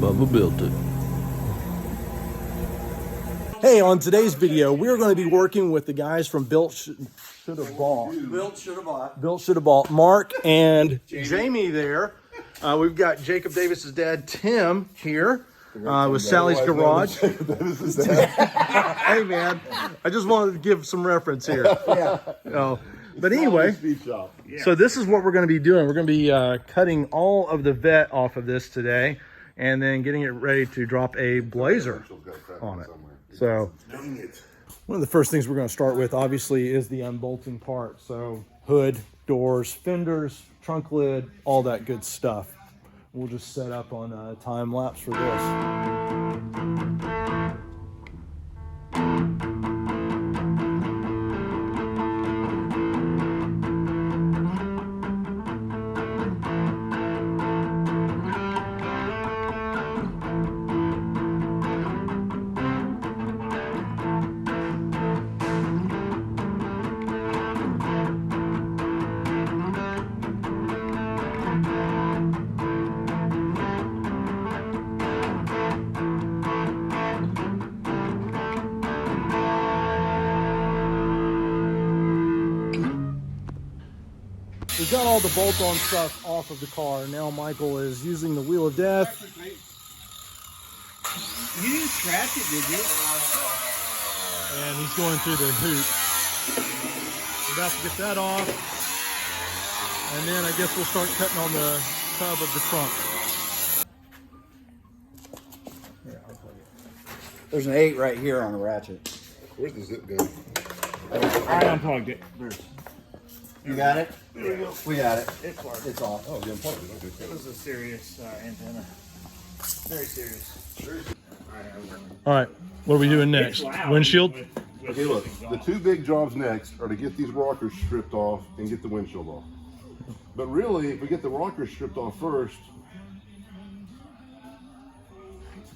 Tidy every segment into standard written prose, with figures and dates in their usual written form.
Bubba built it. Hey, on today's video, we're going to be working with the guys from Built Should Have Bought. Built Should Have Bought. Mark and Jamie there. We've got Jacob Davis's dad, Tim, here with Sally's Garage. Hey, man, I just wanted to give some reference here. But anyway, so this is what we're going to be doing. We're going to be cutting all of the vet off of this today and then getting it ready to drop a blazer on it. So one of the first things we're going to start with, obviously, is the unbolting part. So hood, doors, fenders, trunk lid, all that good stuff. We'll just set up on a time lapse for this. We got all the bolt-on stuff off of the car. Now Michael is using the wheel of death. You didn't scratch it, did you? And he's going through the hoop. We're about to get that off. And then I guess we'll start cutting on the tub of the trunk. Here, I'll plug it. There's an 8 right here on the ratchet. Where's the zip gun? I unplugged it. You got it? There we go. We got it. It's off. It's off. Oh, you unplugged it. Okay. It was a serious antenna. Very serious. All right, what are we doing next? Windshield? Okay, look. The two big jobs next are to get these rockers stripped off and get the windshield off. But really, if we get the rockers stripped off first,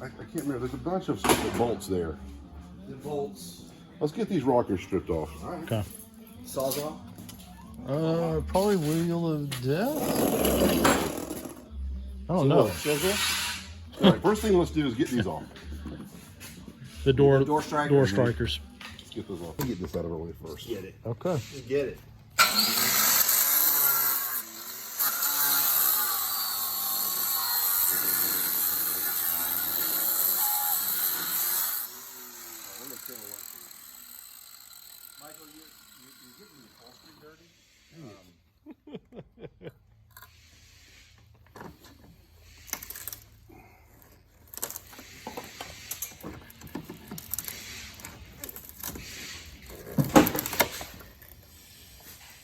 I can't remember. There's a bunch of bolts there. The bolts. Let's get these rockers stripped off. All right. Okay. Sawzall? Probably wheel of death. I don't know. All right, first thing let's do is get these off. The door strikers. Door strikers. Let's get those off. Let's get this out of our way first. Get it. Okay. Just get it. Michael, you're getting the upholstery dirty.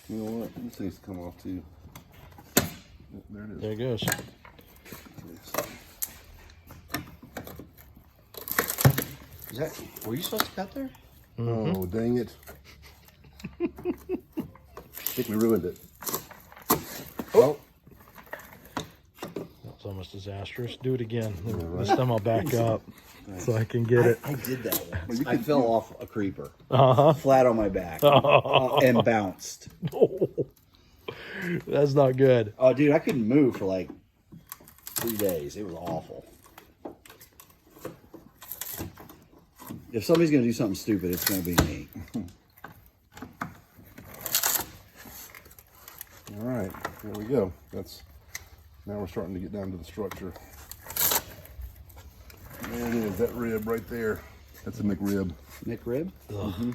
You know what? This needs to come off too. There it is. There it goes. Is that, were you supposed to cut there? Oh, dang it. I think we ruined it. Oh. That's almost disastrous. Do it again. This time I'll back up so I can get it. I did that once. I fell off a creeper. Uh-huh. Flat on my back. And bounced. That's not good. Oh, dude, I couldn't move for like 3 days. It was awful. If somebody's going to do something stupid, it's going to be me. All right, there we go. Now we're starting to get down to the structure. There it is, that rib right there. That's a McRib. McRib? Mm-hmm.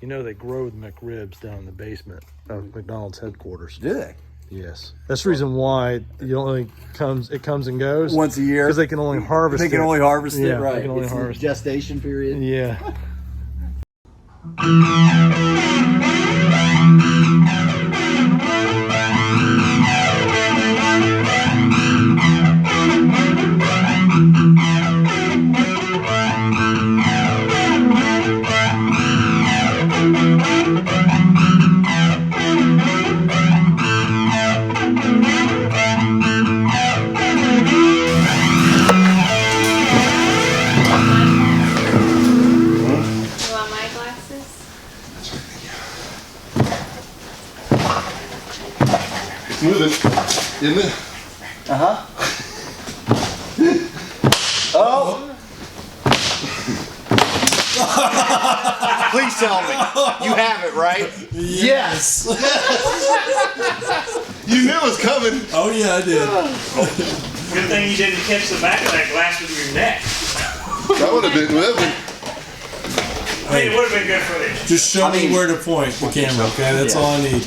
You know they grow the McRibs down in the basement of McDonald's headquarters. Do they? Yes. That's the reason why it comes and goes. Once a year? Because they can only harvest it. They can only harvest it, Yeah, right. They can only It's harvest the gestation period. Yeah. Moving, isn't it? Uh-huh. Oh! Please tell me. You have it, right? Yes. You knew it was coming. Oh yeah, I did. Good thing you didn't catch the back of that glass with your neck. That would have been living. I mean, it would have been good footage. Just show me where to point the camera, okay? That's all I need.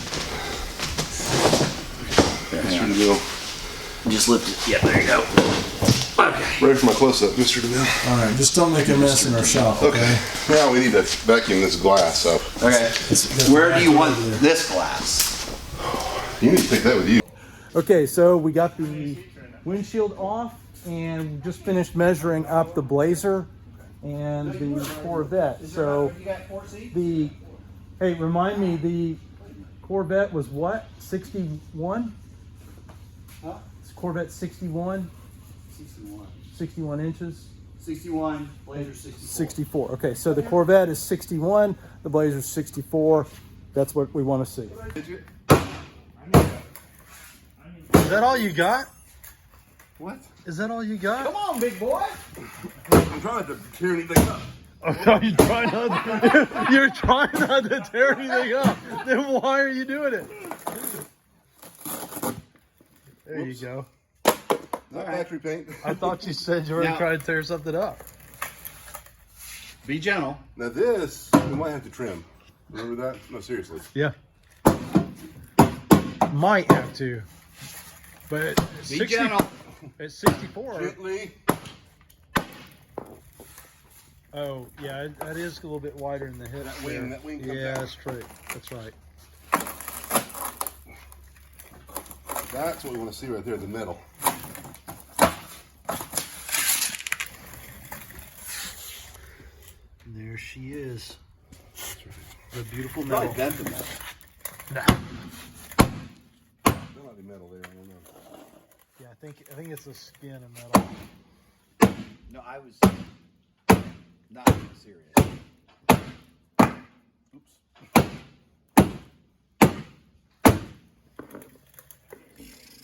Just lift it. Yeah, there you go. Okay. Ready for my close-up, Mr. DeMille. All right, just don't make a mess in our shop, okay? Okay. Now we need to vacuum this glass up. Okay. Where do you want this glass? You need to take that with you. Okay, so we got the windshield off and just finished measuring up the Blazer and the Corvette. So the, hey, remind me, the Corvette was what? 61? Huh? It's Corvette 61? 61. 61 inches? 61, Blazer 64. 64. Okay, so the Corvette is 61, the Blazer's 64. That's what we want to see. Is that all you got? What? Is that all you got? Come on, big boy. I'm trying to tear anything up. Oh, you're trying not to, you're trying not to tear anything up. Then why are you doing it? There you go. Not factory paint. I thought you said you were Now- trying to tear something up. Be gentle. Now this, we might have to trim. Remember that? No, seriously. Yeah. Might have to. But Be gentle. It's 64. Gently. Oh, yeah, that is a little bit wider in the hip. That wing comes yeah, out. that's true. That's right. That's what we want to see right there, the metal. There she is. The beautiful Probably metal. bent the metal. Nah. There might be metal there, I don't know. Yeah, I think it's the skin of metal. No, I was not being serious. Oops.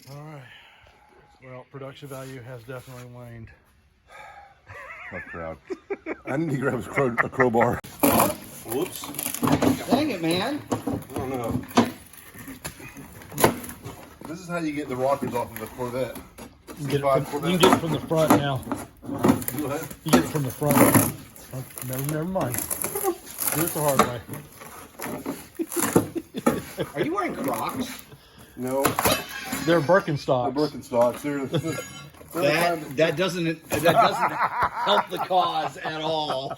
All right. Well, production value has definitely waned. Tough crowd. I need to grab a crowbar. Whoops. Dang it, man. I don't know. This is how you get the rockers off of a Corvette. You can get it from the front now. Go ahead. You get it from the front. Oh, never mind. Do it the hard way. Are you wearing Crocs? No, They're Birkenstocks. the Birkenstocks. That doesn't help the cause at all.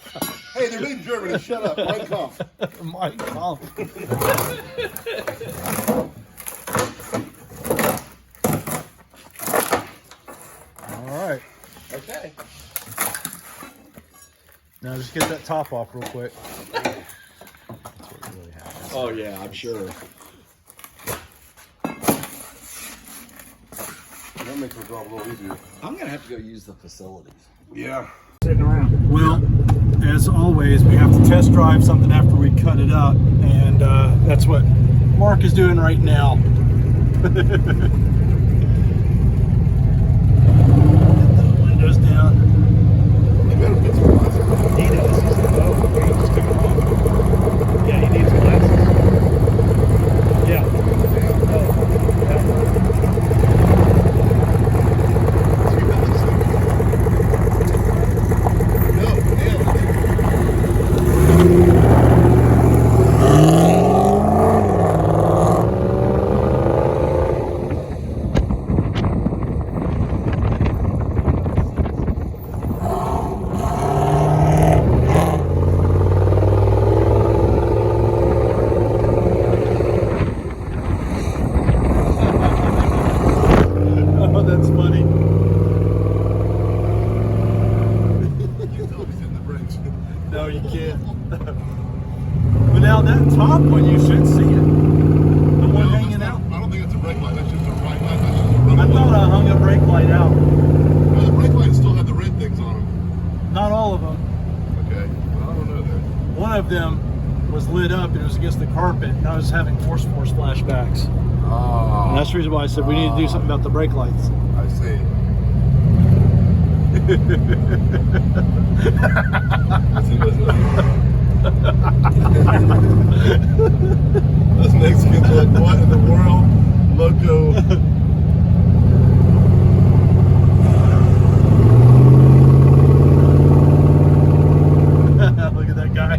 Hey, they're made in Germany. Shut up. Mein Kampf. My God. All right. Okay. Now just get that top off real quick. That's what really happens. Oh yeah, I'm sure. That makes my job a little easier. I'm gonna have to go use the facilities. Yeah. Well, as always, we have to test drive something after we cut it up, and that's what Mark is doing right now. Get the windows down. You better put some glasses on. He does. He said, oh, wait, he just took them off. Yeah, he needs glasses. Yeah. Oh, yeah. No, damn. Oh, that's funny. You tell me hitting the brakes. No, you can't. But now that top one, you should see it. The one hanging out. I don't think it's a brake light. That's just a brake light. That's just a rubber I thought I hung a brake light out. Well, the brake lights still have the red things on them. Not all of them. Okay. Well, I don't know that. One of them was lit up and it was against the carpet, and I was having force flashbacks. Oh. And that's the reason why I said we need to do something about the brake lights. I see. Those Mexicans are like, what in the world? Loco. Look at that guy.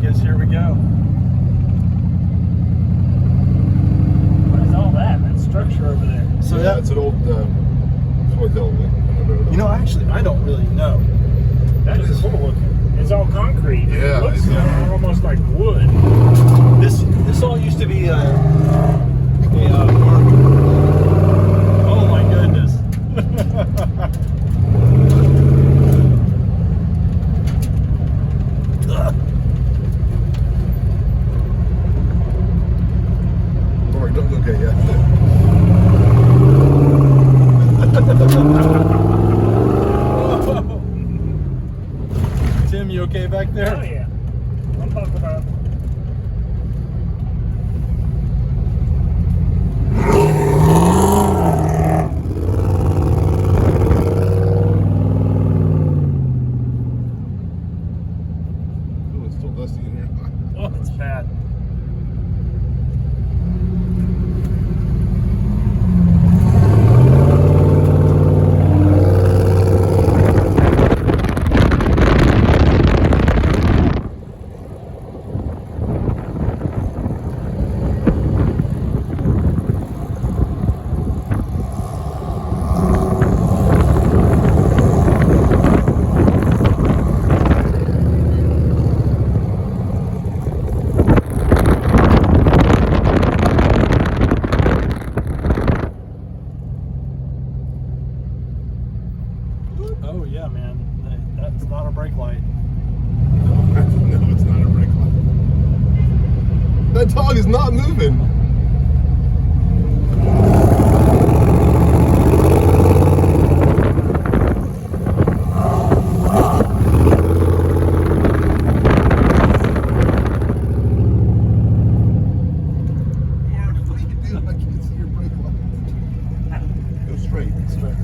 Guess here we go. What is all that? That structure over there. So Yeah, it's an old you know, actually, I don't really know. That is cool looking. It's all concrete. Yeah, It looks yeah. almost like wood. This all used to be a park. Oh my goodness. Mark, don't look at yet. Tim, you okay back there? Oh yeah. I'm talking about. Oh, it's still dusty in here. Oh, it's bad. Oh yeah, man. That's not a brake light. No, it's not a brake light. That dog is not moving. Mark, what are you doing? I can't see your brake light. Go straight. Straight.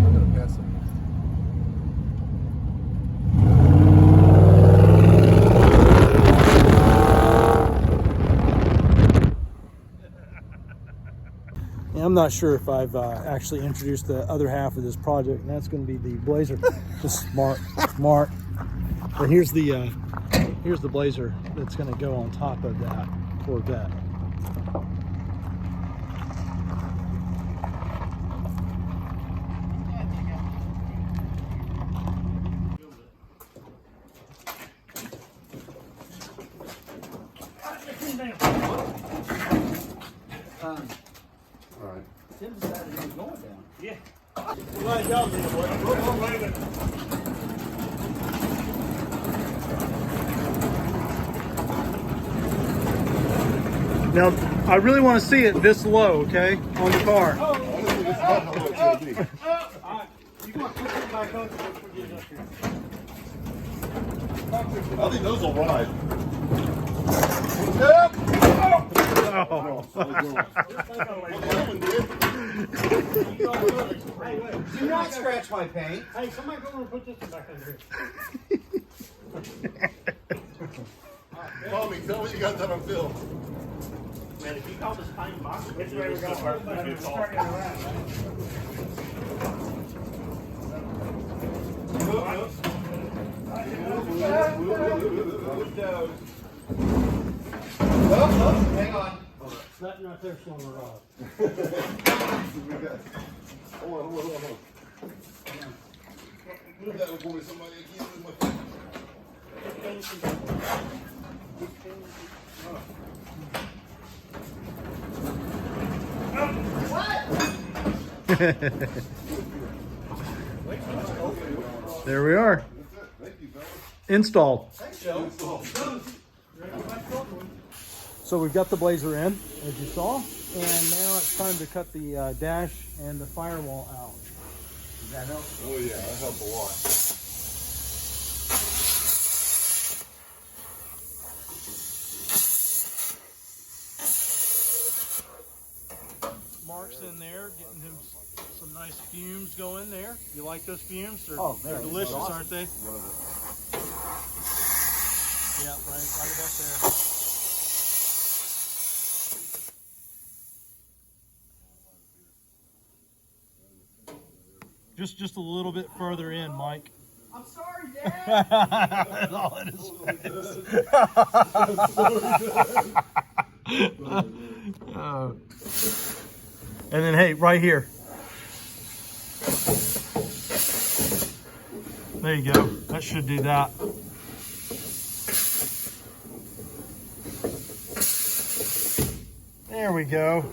I'm gonna pass him. And I'm not sure if I've actually introduced the other half of this project, and that's going to be the Blazer. Just smart. But here's the Blazer that's going to go on top of that Corvette. All right. Tim decided he was going down. Yeah. Glad y'all did it, boy. We're moving. Now, I really want to see it this low, okay, on the car. Honestly, this is not how it's gonna be. You want to put it back on before we get up here. I think those will ride. Oh. Do not scratch my paint. Hey, somebody go over and put this one back under here. Tommy, tell me you got that on film. Man, if you call this pine box, which way we're going? Start getting around. Hang on. That right there's one we're on. Hold on. Move that one for me, somebody. I can't move my phone. There we are. Thank you, fellas. Installed. Thanks, Joe. So we've got the Blazer in, as you saw, and now it's time to cut the dash and the firewall out. Does that help? Oh yeah, that helps a lot. Mark's in there getting him some nice fumes going there. You like those fumes? They're delicious, awesome. aren't they? Love it. Yeah, right about there. Just a little bit further in, Mike. I'm sorry, Dad. That's all it is. And then, hey, right here. There you go. That should do that. There we go.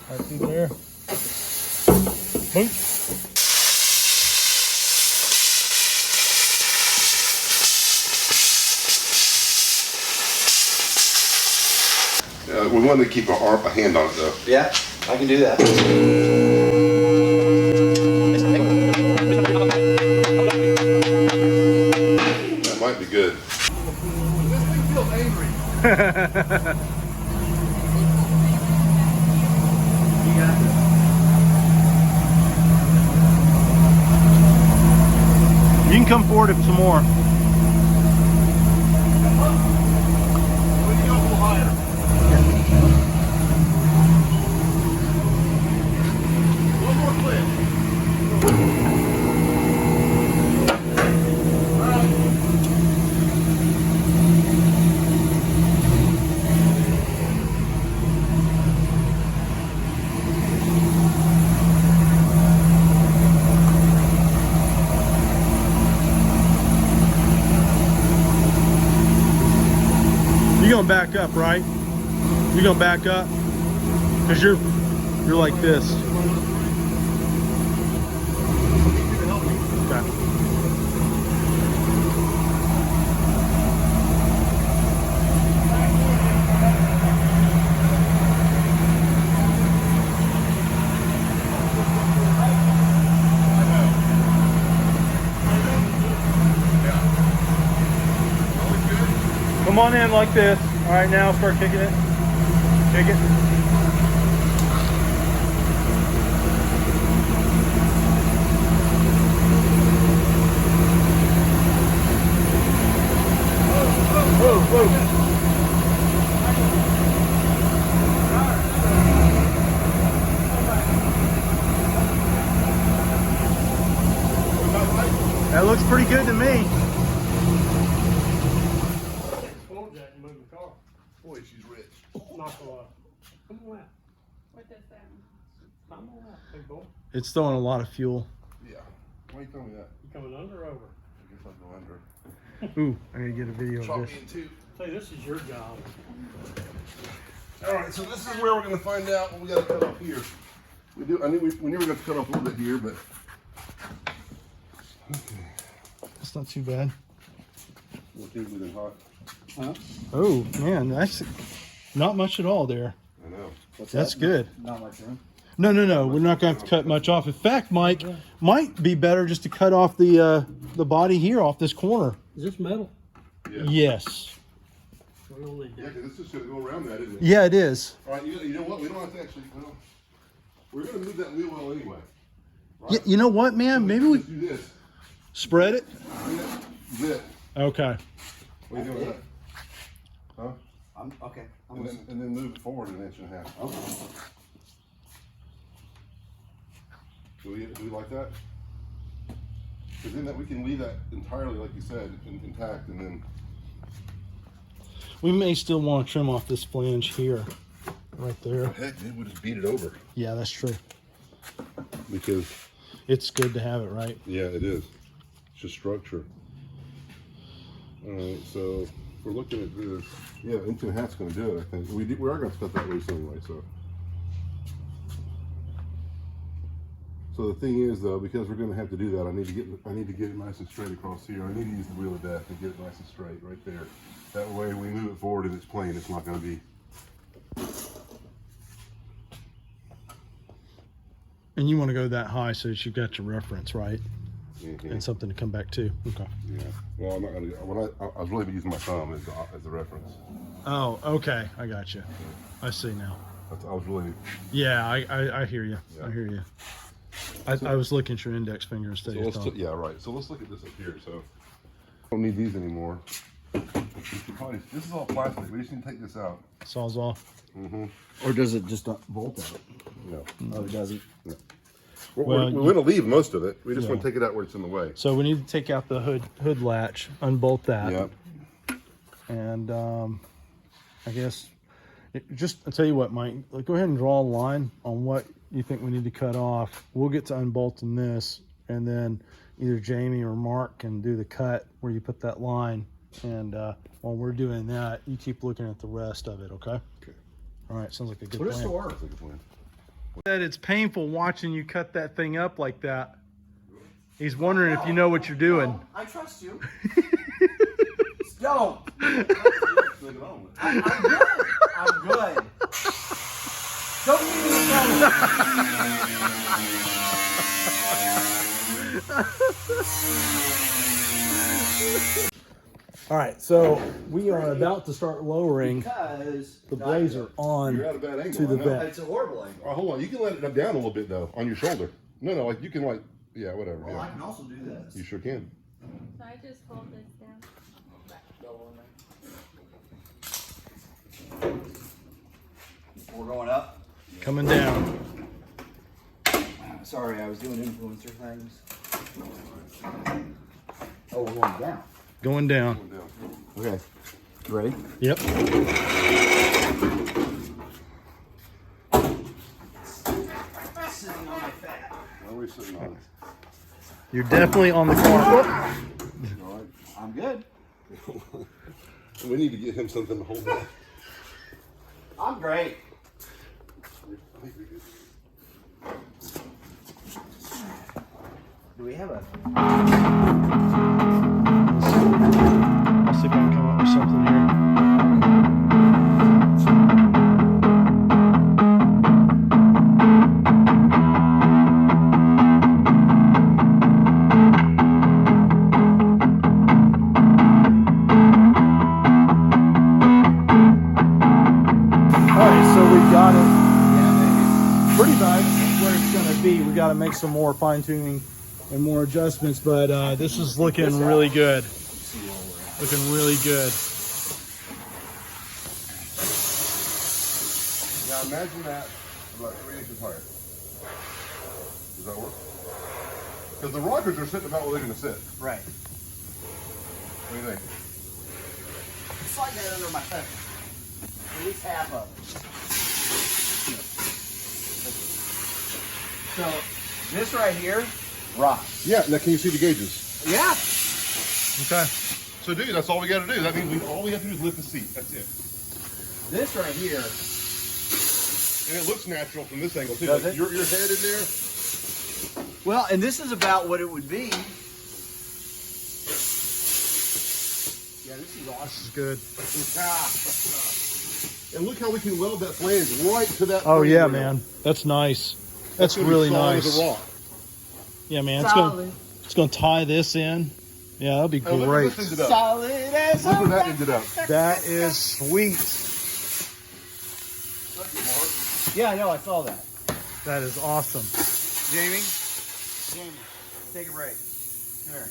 Right through there. Boom. We wanted to keep a hand on it though. Yeah, I can do that. That might be good. This thing feels angry. You can come forward if some more. We can go a little higher. One more clip. You're gonna back up, right? You're gonna back up? Because you're like this. Okay. Come on in like this. All right, now start kicking it. Kick it. Whoa, whoa. That looks pretty good to me. Hold that and move the car. Boy, she's rich. Not a lot. Come on out. What does that mean? Come on out, big boy. It's throwing a lot of fuel. Yeah. Why you tell me that? You coming under or over? I guess I'll go under. Ooh, I gotta get a video Chop of me this. in two. Say, this is your job. All right, so this is where we're going to find out what we got to cut off here. We do. I knew we never got to cut off a little bit here, but okay. It's not too bad. We'll keep it hot. Huh? Oh man, that's not much at all there. I know. What's That's that? good. Not much room. No, we're not going to have to cut much off. In fact, Mike, might be better just to cut off the body here off this corner. Is this metal? Yeah. Yes. We don't need Yeah, that. because this is going to go around that, isn't it? Yeah, it is. All right. You know what? We don't have to actually. Well, we're going to move that wheel well anyway. You know what, man? Maybe we Let's do this. spread it. Zip. Okay. What are you doing with that? Huh? I'm okay. I'm And listening. then move it forward an inch and a half. Okay. Do we like that? Because then that we can leave that entirely, like you said, intact, and then We may still want to trim off this flange here, right there. heck, maybe we'll just beat it over. Yeah, that's true. Because It's good to have it, right? yeah, it is. It's just structure. All right, so if we're looking at this. Yeah, inch and a half's going to do it. I think we are going to cut that loose anyway. So the thing is, though, because we're going to have to do that, I need to get it nice and straight across here. I need to use the wheel of death and get it nice and straight right there. That way, we move it forward and it's plain. It's not going to be And you want to go that high so that you've got your reference, right? Mhm. And something to come back to. Okay. Yeah. Well, I'm not gonna. I was really using my thumb as a reference. Oh, okay. I got you. I see now. I was really. Yeah, I hear you. Yeah. I hear you. I was looking at your index finger instead So of your let's thumb. yeah, right. So let's look at this up here. So I don't need these anymore. This is all plastic. We just need to take this out. Sawzall. Or does it just not bolt out? No. Oh, it doesn't. Well, Well, we're going to leave most of it. We just Yeah. want to take it out where it's in the way. So we need to take out the hood latch, unbolt that. Yep. And I guess I'll tell you what, Mike, go ahead and draw a line on what you think we need to cut off. We'll get to unbolting this, and then either Jamie or Mark can do the cut where you put that line. And while we're doing that, you keep looking at the rest of it, okay? Okay. All right, sounds like a good Put us plan. to work. That's a good plan. Said it's painful watching you cut that thing up like that. He's wondering if you know what you're doing. I trust you. Don't. I'm good. I'm good. Don't give me All right, so we are about to start lowering Because the blazer on You're at a bad angle. to the I know. vet. It's a horrible angle. Oh, hold on. You can let it down a little bit though on your shoulder. No, like you can yeah, whatever. Well, Yeah. I can also do this. You sure can. So I just hold this down. We're going up. Coming down. Sorry, I was doing influencer things. Oh, we're going down. Going down. Okay. You ready? Yep. Sitting on my fat. What are we sitting on? You're definitely on the corner. I'm good. We need to get him something to hold that. I'm great. Do we have a... I'll see if I can come up with something here. Alright, so we've got it pretty much where it's going to be. We got to make some more fine tuning and more adjustments, but this is looking really good. Looking really good. Now imagine that about 3 inches higher. Does that work? Because the rockers are sitting about where they're going to sit. Right. What do you think? Slide that under my feather. At least half of it. So, this right here, rocks. Yeah, now can you see the gauges? Yeah. Okay. So dude, that's all we got to do. That means all we have to do is lift the seat. That's it. This right here, And it looks natural from this angle too. Does Like it? your head in there. well, and this is about what it would be. Yeah, this is awesome. This is good. And look how we can weld that flange right to that. Oh frame yeah, rail. man. That's nice. That's gonna be really solid nice. as a rock. Yeah, man. Solid. It's gonna tie this in. Yeah, that'll be Oh, look where great. this ended up. Solid as Look a where that rock. ended up. That is sweet. Yeah, I know, I saw that. That is awesome. Jamie, take a break. Come here.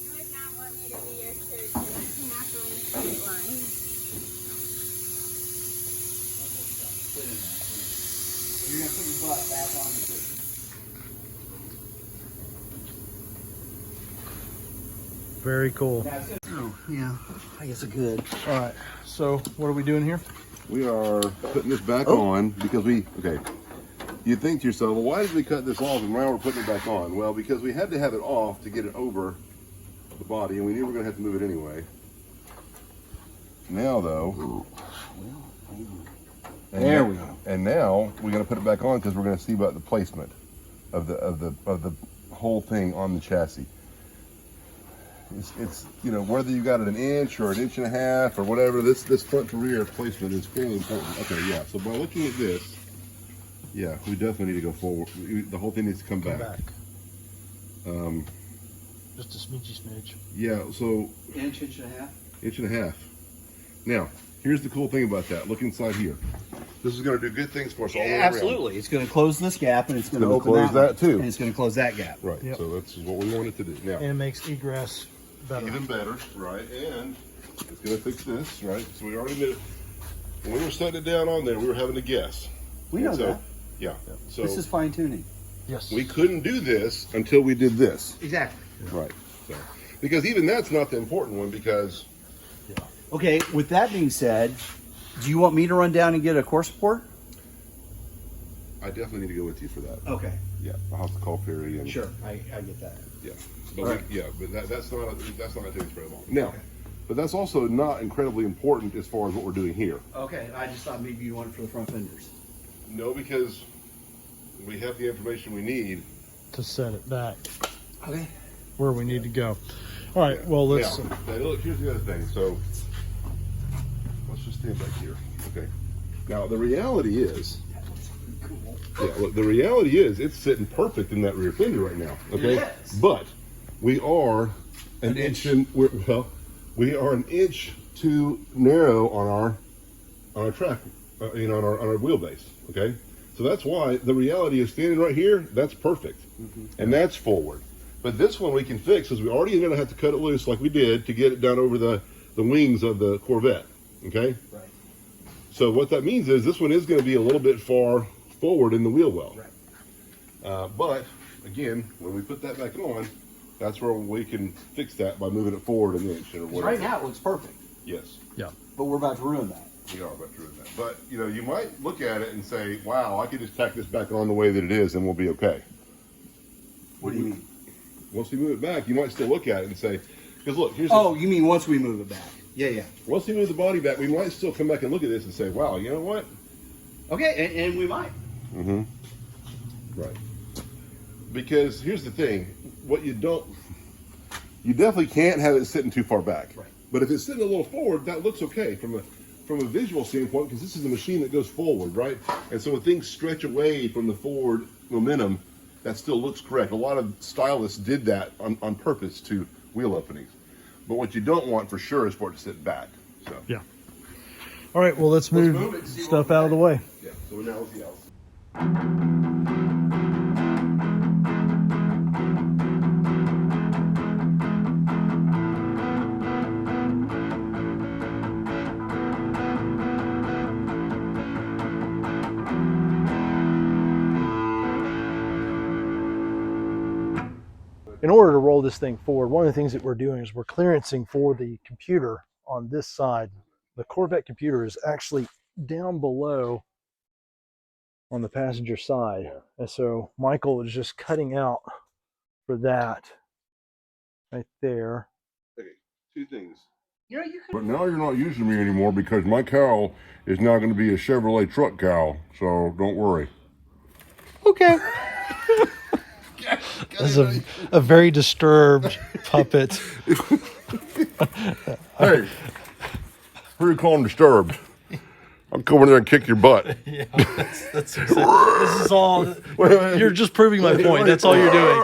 You would not want me to be your surgeon. Not on the straight line. You're gonna put your butt back on the cushion. Very cool. Oh, yeah, I guess it's good. All right. So what are we doing here? We are putting this back Oh. on because okay. You think to yourself, well, why did we cut this off and now we're putting it back on? Well, because we had to have it off to get it over the body, and we knew we were going to have to move it anyway. Now, though, There we go. And now we're going to put it back on because we're going to see about the placement of the whole thing on the chassis. It's whether you got it an inch or an inch and a half or whatever, this front to rear placement is fairly important. Okay, yeah. So by looking at this, Yeah, we definitely need to go forward. The whole thing needs to come back. Just a smidge. Yeah, so Inch and a half. inch and a half. Now, here's the cool thing about that. Look inside here. This is going to do good things for us all the way around. Absolutely. It's going to close this gap, and it's going to gonna open close that too. And it's going to close that gap. Right. Yep. So that's what we want it to do. Now, And it makes egress better. even better, right? And it's going to fix this, right? So we already knew. When we were setting it down on there, we were having to guess. We know And so, that. Yeah. So This is fine tuning. Yes. we couldn't do this until we did this. Exactly. Right. So, because even that's not the important one because Okay. With that being said, do you want me to run down and get a core support? I definitely need to go with you for that. Okay. Yeah. I'll have to call Perry and Sure. I get that. yeah. But Right. that's not going to take us very long. Now, but that's also not incredibly important as far as what we're doing here. Okay. I just thought maybe you wanted for the front fenders. No, because we have the information we need. To set it back Okay. where we need to go. All right. Well, let's. Now, look, here's the other thing. So let's just stand back here. Okay. Now the reality is, yeah, look, the reality is it's sitting perfect in that rear fender right now. Okay. Yes. But we are an inch and we are an inch too narrow on our track, on our wheelbase. Okay. So that's why the reality is standing right here. That's perfect, and that's forward. But this one we can fix because we already going to have to cut it loose like we did to get it down over the wings of the Corvette. Okay. Right. So what that means is this one is going to be a little bit far forward in the wheel well. Right. But again, when we put that back on, that's where we can fix that by moving it forward an inch or whatever. Right now it looks perfect, Yes, Yeah. but we're about to ruin that. we are about to do that. But you might look at it and say, "Wow, I could just tack this back on the way that it is, and we'll be okay." What do you mean? Once we move it back, you might still look at it and say, "Because look, here's Oh, you mean once we move it back? Yeah. once we move the body back, we might still come back and look at this and say, wow, you know what?" Okay, and we might. Mm-hmm. Right. Because here's the thing, you definitely can't have it sitting too far back. Right. But if it's sitting a little forward, that looks okay from a visual standpoint, because this is a machine that goes forward, right? And so when things stretch away from the forward momentum, that still looks correct. A lot of stylists did that on purpose to wheel openings. But what you don't want for sure is for it to sit back. So Yeah. All right. Well, let's move move it and see stuff what out of the way. yeah. So now let's see else. In order to roll this thing forward, one of the things that we're doing is we're clearancing for the computer on this side. The Corvette computer is actually down below on the passenger side. And so Michael is just cutting out for that right there. Okay, two things. You know, you could. But now you're not using me anymore because my cowl is now going to be a Chevrolet truck cowl. So don't worry. Okay. That's a very disturbed puppet. Hey, who are you calling disturbed? I'll come in there and kick your butt. Yeah, that's this is all. You're just proving my point. That's all you're doing.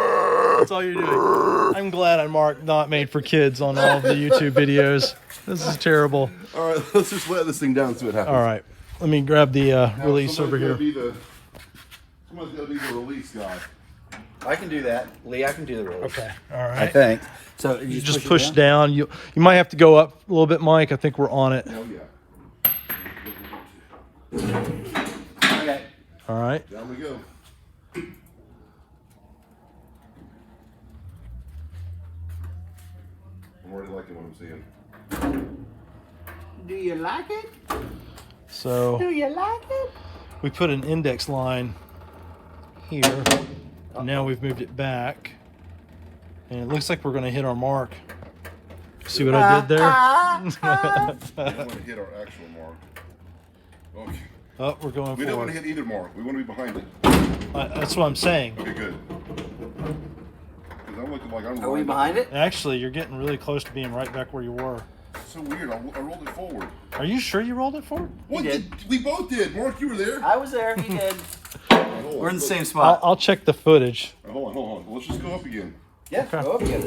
That's all you're doing. I'm glad I'm marked not made for kids on all of the YouTube videos. This is terrible. All right, let's just let this thing down and see what happens. All right, let me grab the release over here. Somebody's got to be the release guy. I can do that, Lee. I can do the release. Okay, all I right. think. So You just push down. You might have to go up a little bit, Mike. I think we're on it. Oh yeah. Okay. All right. Down we go. I'm already liking what I'm seeing. Do you like it? So you like it? we put an index line here. Now we've moved it back, and it looks like we're going to hit our mark. See what I did there? We don't want to hit our actual mark. Okay. Oh, we're going We don't want forward. to hit either mark. We want to be behind it. That's what I'm saying. Okay, good. Because I'm looking like I'm Are we behind it? Actually, you're getting really close to being right back where you were. It's so weird. I rolled it forward. Are you sure you rolled it forward? What did. We both did. Mark, you were there. I was there. He did. hold on. We're in the same I'll, spot. I'll check the footage. Hold on. Let's just go up again. Yeah, go up again.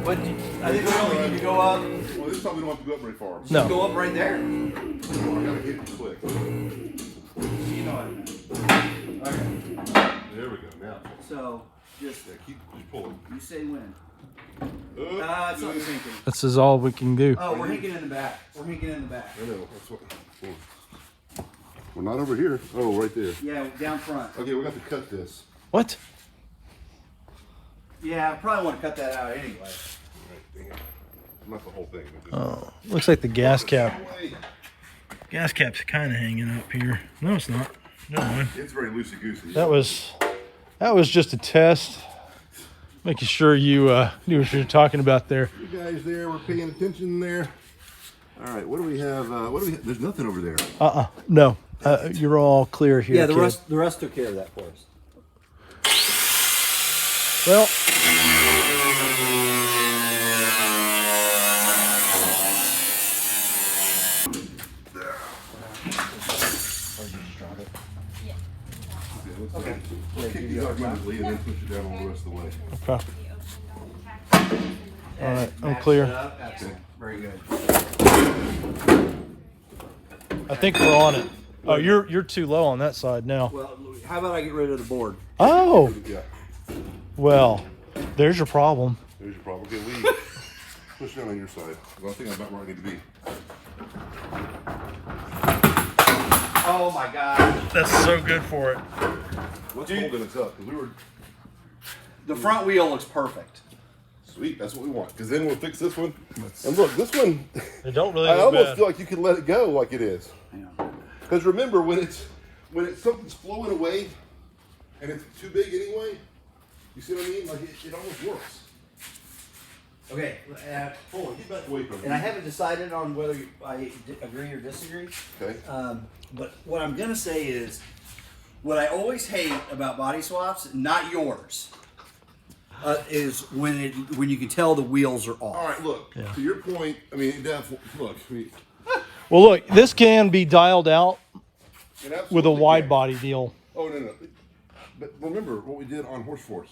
But I think we only need to go up. Well, this time we don't have to go up very far. No. Go up right there. Oh, I gotta hit it quick. You know what? Okay. There we go. Now, So just keep pulling. you say when. It's It's not sinking. This is all we can do. Oh, we're hinking in the back. We're hinking in the back. I know. That's what. We're not over here. Oh, right there. Yeah, down front. Okay, we got to cut this. What? Yeah, I probably want to cut that out anyway. Right, dang it. Not the whole thing. But Oh, looks like the gas cap. Wait. Gas cap's kind of hanging up here. No, it's not. Never mind. It's very loosey goosey. That was just a test, making sure you knew what you're talking about there. You guys there, we're paying attention there. All right, what do we have? There's nothing over there. No, you're all clear here. Yeah, the kid. rest took care of that for us. Well, Okay. Let's kick these out immediately and then push it down all the rest of the way. okay. All right, I'm clear. Excellent. Very good. I think we're on it. Oh, you're too low on that side now. Well, how about I get rid of the board? Oh, Yeah, well, there's your problem. there's your problem. Okay, we push down on your side. Well, I think I'm about where I need to be. Oh my God. That's so good for it. What's holding us up? Because we were The front wheel looks perfect. sweet. That's what we want. Because then we'll fix this one. And look, this one. They don't really I look almost bad. feel like you can let it go like it is. Hang on. Because remember, when something's flowing away, and it's too big anyway, you see what I mean? Like it almost works. Okay, Hold on, get back away from me. and I haven't decided on whether I agree or disagree. Okay. But what I'm gonna say is, what I always hate about body swaps, not yours, is when you can tell the wheels are off. All right. Look. To your point. I mean, look. I mean, Well, look, this can be dialed out it with a absolutely wide can. body deal. Oh no. But remember what we did on Horse Force.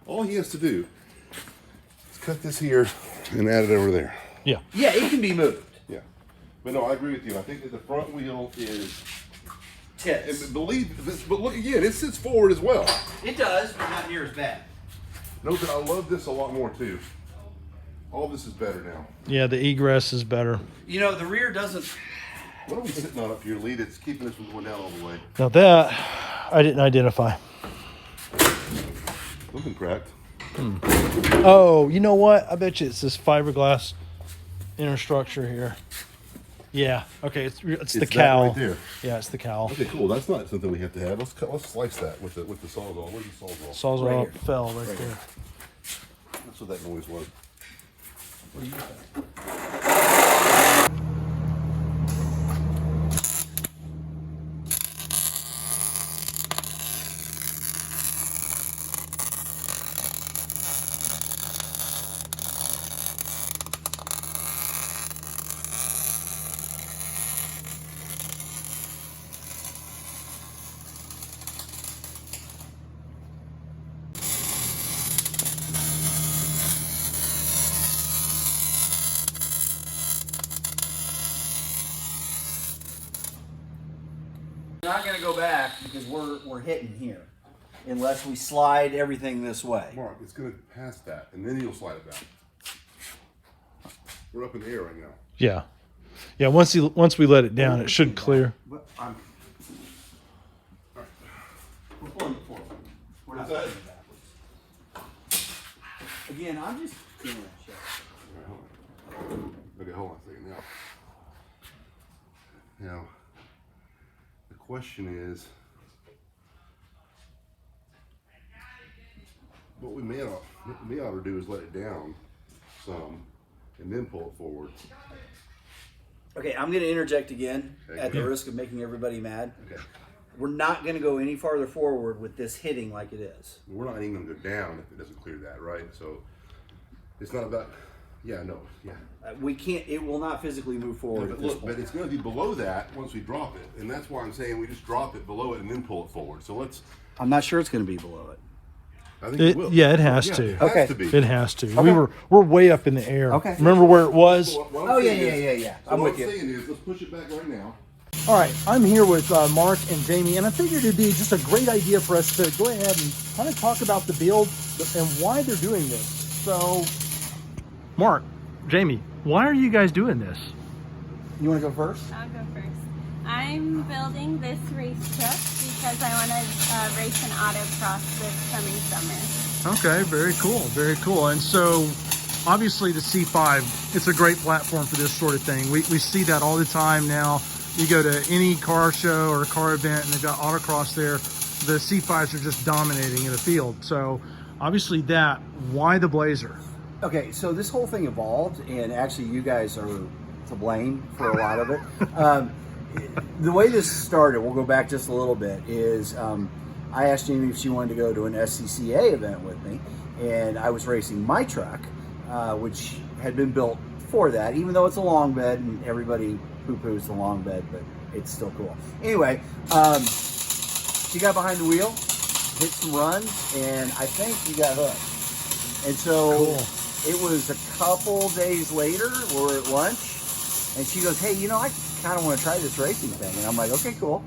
All he has to do is cut this here and add it over there. Yeah. Yeah, it can be moved. Yeah. But no, I agree with you. I think that the front wheel is. Tits. And believe this, but look again, it sits forward as well. It does, but not near as bad. No, but I love this a lot more too. All this is better now. Yeah, the egress is better. You know, the rear doesn't. What are we sitting on up here, Lee? That's keeping us from going down all the way. Now that I didn't identify. Looking cracked. Oh, you know what? I bet you it's this fiberglass inner structure here. Yeah. Okay. It's the It's that cowl. right there. Yeah, it's the cowl. Okay, cool. That's not something we have to have. Let's slice that with the sawzall. Where's the sawzall? Sawzall Right here. fell right there. That's what that noise was. We're not gonna go back because we're hitting here, unless we slide everything this way. Mark, it's gonna pass that, and then you'll slide it back. We're up in the air right now. Yeah. Yeah. Once we let it down, it should clear. But we're pulling it forward. We're not What's pulling it backwards. Again, I'm just doing that shit. Okay, hold on a second now. Now, the question is, what we may ought to do is let it down some, and then pull it forward. Okay, I'm gonna interject again Okay, at go the ahead. risk of making everybody mad. Okay. We're not gonna go any farther forward with this hitting like it is. We're not even gonna go down if it doesn't clear that, right? So it's not about Yeah, no, yeah. We can't. It will not physically move forward. But at this look, point. but it's going to be below that once we drop it, and that's why I'm saying we just drop it below it and then pull it forward. So let's. I'm not sure it's going to be below it. I think it will. Yeah, it has to. It has Okay. to be. It has to. We're way up in the air. Okay. Remember where it was? What I'm Oh yeah, saying yeah, is- yeah. so I'm what with you. saying is, let's push it back right now. All right, I'm here with Mark and Jamie, and I figured it'd be just a great idea for us to go ahead and kind of talk about the build and why they're doing this. So, Mark, Jamie, why are you guys doing this? You want to go first? I'll go first. I'm building this race truck because I want to race an autocross this coming summer. Okay, very cool, very cool. And so, obviously the C5, it's a great platform for this sort of thing. We see that all the time now. You go to any car show or car event and they've got autocross there. The C5s are just dominating in the field. So, obviously that, why the Blazer? Okay, so this whole thing evolved, and actually you guys are to blame for a lot of it. The way this started, we'll go back just a little bit, is I asked Jamie if she wanted to go to an SCCA event with me, and I was racing my truck, which had been built for that, even though it's a long bed, and everybody poo-poos the long bed, but it's still cool. Anyway, she got behind the wheel, hit some runs, and I think she got hooked. And so Cool. it was a couple days later, we're at lunch, and she goes, hey, you know, I kind of want to try this racing thing. And I'm like, okay, cool,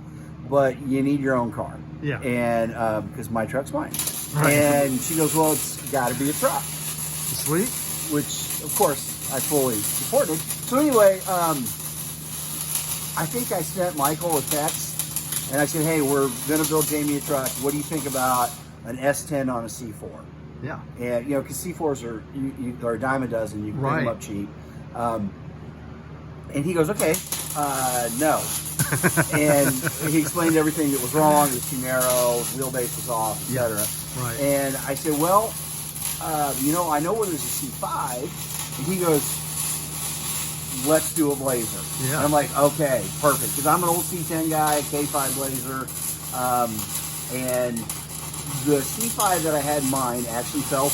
but you need your own car. Yeah. And because my truck's mine. Right. And she goes, well, it's got to be a truck, Sweet. which, of course, I fully supported. So anyway, I think I sent Michael a text, and I said, hey, we're going to build Jamie a truck. What do you think about an S10 on a C4? Yeah. And, you know, because C4s are a dime a dozen. You can pick Right. them up cheap. And he goes, okay, no. And he explained everything that was wrong. It was too narrow, wheelbase was off, etc. Right. And I said, well, you know, I know where there's a C5. And he goes, let's do a Blazer. Yeah. And I'm like, okay, perfect. Because I'm an old C10 guy, K5 Blazer. And the C5 that I had in mind actually fell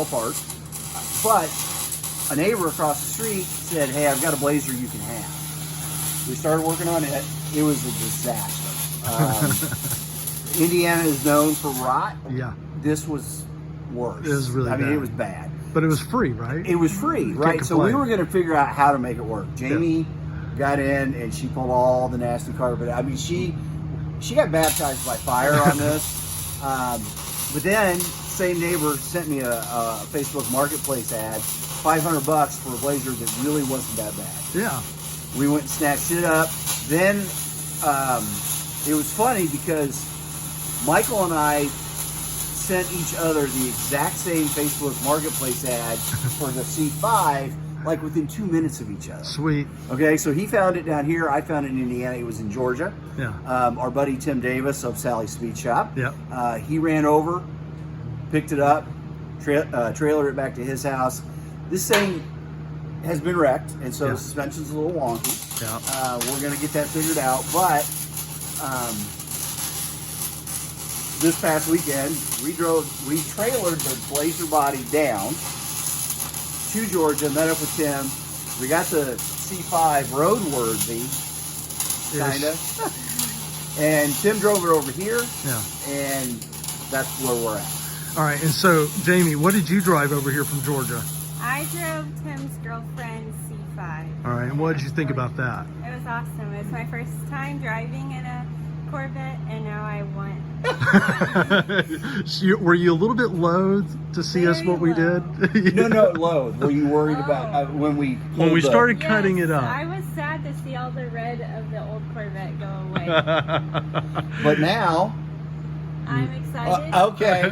apart. But a neighbor across the street said, hey, I've got a Blazer you can have. We started working on it. It was a disaster. Indiana is known for rot. Yeah. This was worse. It was really I mean, bad. it was bad. But it was free, right? It was free, right? So we complain. were going to figure out how to make it work. Jamie got in and she pulled all the nasty carpet. I mean, she got baptized by fire on this. But then, same neighbor sent me a Facebook Marketplace ad, $500 for a Blazer that really wasn't that bad. Yeah. We went and snatched it up. Then it was funny because Michael and I sent each other the exact same Facebook Marketplace ad for the C5, like within 2 minutes of each other. Sweet. Okay, so he found it down here. I found it in Indiana. It was in Georgia. Yeah. Our buddy Tim Davis of Sally's Speed Shop. Yeah. He ran over, picked it up, trailered it back to his house. This thing has been wrecked, and so Yeah. the suspension's a little wonky. Yeah. We're going to get that figured out, but this past weekend, we trailered the Blazer body down to Georgia, met up with Tim. We got the C5 roadworthy, kind of. And Tim drove it over here, Yeah. and that's where we're at. All right. And so, Jamie, what did you drive over here from Georgia? I drove Tim's girlfriend's C5. All right. And what did you think about that? It was awesome. It was my first time driving in a Corvette, and now I want. Were you a little bit loath to see us Very what we low. did? No, load. Were you worried about when we When we pulled started Yes, cutting it up. I was sad to see all the red of the old Corvette go away. But now, I'm excited. okay.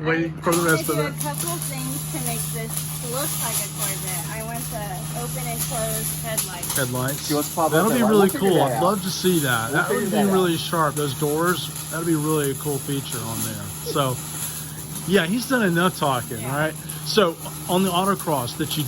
Wait for the rest of I'm it. gonna do a couple things to make this look like a Corvette. I want the open and closed headlights. Headlights. She wants to pop up That'll that be light. really We'll figure cool. that I'd out. love to see that. That would figure be that out. really sharp. Those doors, that'd be really a cool feature on there. So, yeah, he's done enough talking, all right? So, on the autocross that you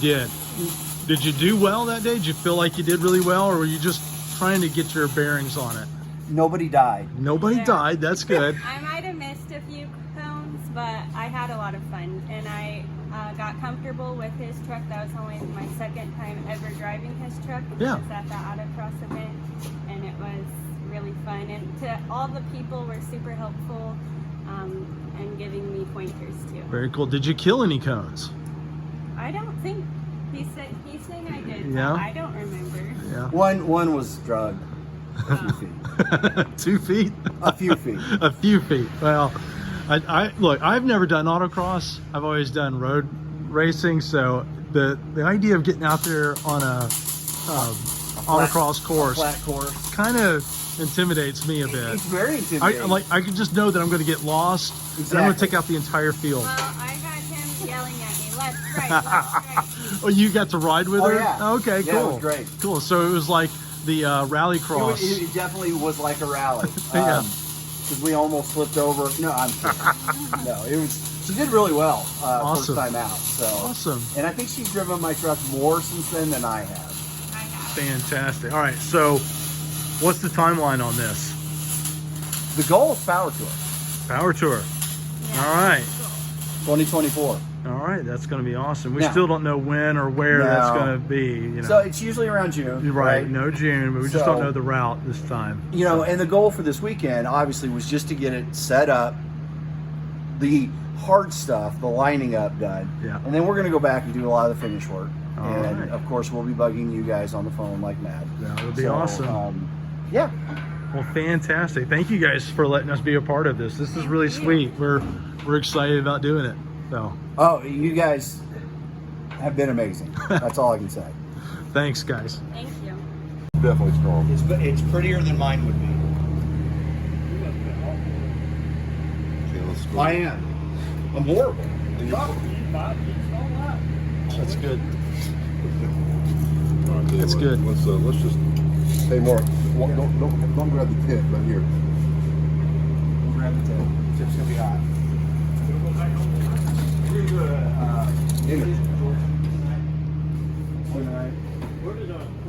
did you do well that day? Did you feel like you did really well, or were you just trying to get your bearings on it? Nobody died. Nobody Yeah. died. That's good. I might have missed a few cones, but I had a lot of fun, and I got comfortable with his truck. That was only my second time ever driving his truck. Yeah. It was at the autocross event, and it was really fun. And to all the people were super helpful and giving me pointers too. Very cool. Did you kill any cones? I don't think he's saying I did. But Yeah. I don't remember. Yeah. One was drugged. A few feet. 2 feet? A few feet. A few feet. Well, I look, I've never done autocross. I've always done road racing. So the idea of getting out there on a autocross course Flat course. kind of intimidates me a bit. It's very intimidating. I can just know that I'm going to get lost. And I'm going to take out the entire field. Well, I got him yelling at me, left, right, left, right. Oh, you got to ride with Oh, her? yeah. Okay, Yeah, cool. it was great. Cool. So it was like the rally cross. It definitely was like a rally. Yeah. Because we almost flipped over. No, I'm kidding. No, it was. She did really well Awesome. first time out. So Awesome. And I think she's driven my truck more since then than I have. I have. Fantastic. All right. So what's the timeline on this? The goal is Power Tour Power Tour. Yeah. All right. 2024. All right. That's going to be awesome. We Now- still don't know when or where No. that's going to be. You know. So it's usually around June. You're right. No June, but we just So- don't know the route this time. You know, and the goal for this weekend obviously was just to get it set up, the hard stuff, the lining up done. Yeah. And then we're going to go back and do a lot of the finish work. All and right. of course, we'll be bugging you guys on the phone like mad. That would be So, awesome. Yeah. Well, fantastic. Thank you guys for letting us be a part of this. This is really sweet. We're excited about doing it. So Oh, you guys have been amazing. That's all I can say. thanks, guys. Thank you. Definitely strong. It's prettier than mine would be. Okay, let's go. I am. I'm horrible. That's good. All right, That's good. Let's just. Hey, Mark, don't grab the tip right here. We'll grab the tip. Tip's gonna be hot. Where'd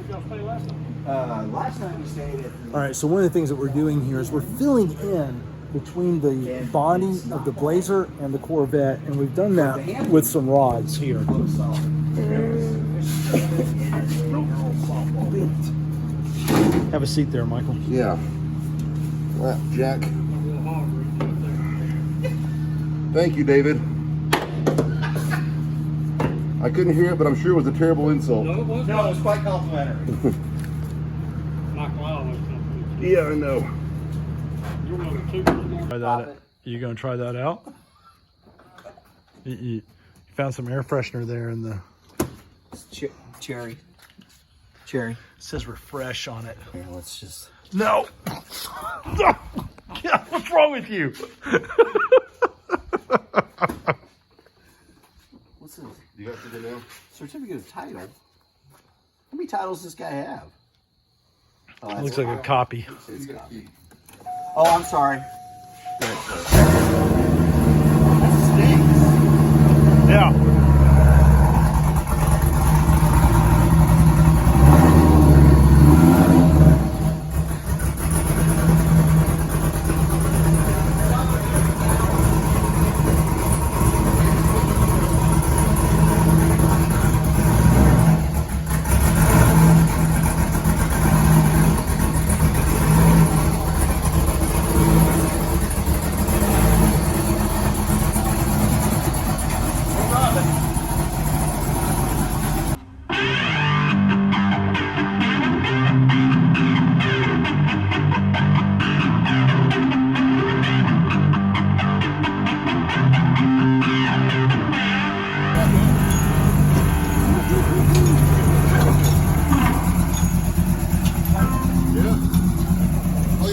y'all stay last time? Last time we stayed at All right, so one of the things that we're doing here is we're filling in between the body of the Blazer and the Corvette, and we've done that with some rods here. Have a seat there, Michael. Yeah. Jack. Thank you, David. I couldn't hear it, but I'm sure it was a terrible insult. No, it was No, it was quite complimentary. Michael always comes. Yeah, I know. You're one of the two more. Try that. You gonna try that out? You found some air freshener there in the. Cherry. Cherry. It says refresh on it. Yeah, let's just. No. Yeah, what's wrong with you? What's this? You got to go now? Certificate of title. How many titles does this guy have? Oh, that's Looks like a copy. It's copy. Oh, I'm sorry. That stinks. Yeah.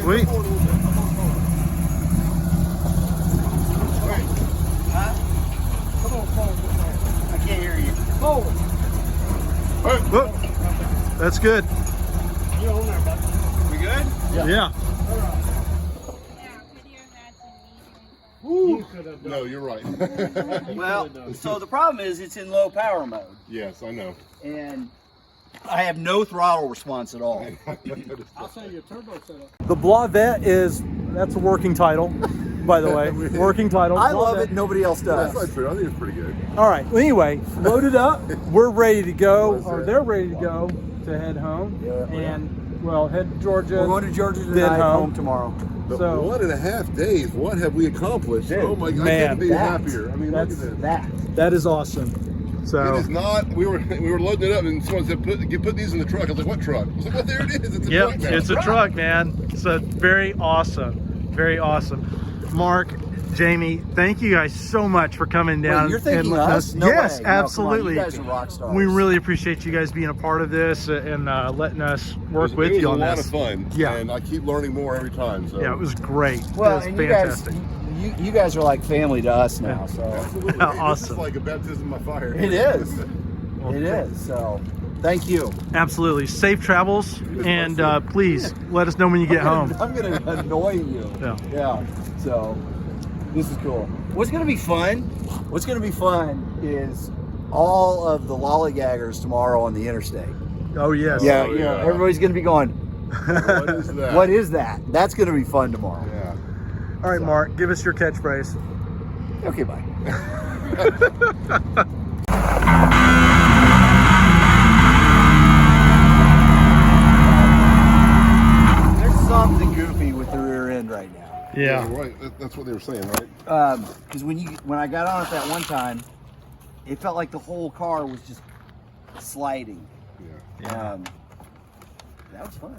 Sweet. I can't hear you. Whoop. That's good. You're on there, buddy. We good? Yeah. Yeah, could you imagine me? You could have done. No, you're right. Well, so the problem is it's in low power mode, Yes, I know. and I have no throttle response at all. I'll send you a turbo setup. The Blavette that's a working title. by the way. Working title. I Well love done. it. Nobody else That's does. not true. I think it's pretty good. All right. Well, anyway, loaded up. We're ready to go, or they're ready to go to head home. Yeah. And well, head to Georgia. We're going to Georgia then tonight, home. home tomorrow. But So- 1.5 days, what have we accomplished? Dude, oh my God, I man, couldn't be that- happier. I mean, look that's- at this. That is awesome. It So is not. We were loading it up, and someone said, "Put these in the truck." I was like, "What truck?" I was like, "Well, there it is. It's a yep, truck now." it's a truck, man. So very awesome. Very awesome. Mark, Jamie, thank you guys so much for coming down. Wait, you're thanking letting us? No yes, way. No, come on, absolutely. you guys are rock stars. We really appreciate you guys being a part of this and letting us work with it was you on a lot this. of fun. Yeah. and I keep learning more every time. So Yeah, it was great. Well, it was and fantastic. you guys are like family to us now. So absolutely. Awesome. It's like a baptism of fire. it is. It is. So thank you. Absolutely. Safe travels, and please let us know when you get home. I'm gonna annoy you. Yeah. So this is cool. What's gonna be fun? What's gonna be fun is all of the lollygaggers tomorrow on the interstate. Oh yes. Yeah, Oh, you know, yeah. everybody's gonna be going, What is that? what is that? That's gonna be fun tomorrow. Yeah. All right, Mark, give us your catchphrase. Okay, bye. There's something goofy with the rear end right now. Yeah. Right. That's what they were saying, right? Because when I got on it that one time, it felt like the whole car was just sliding. Yeah. That was fun.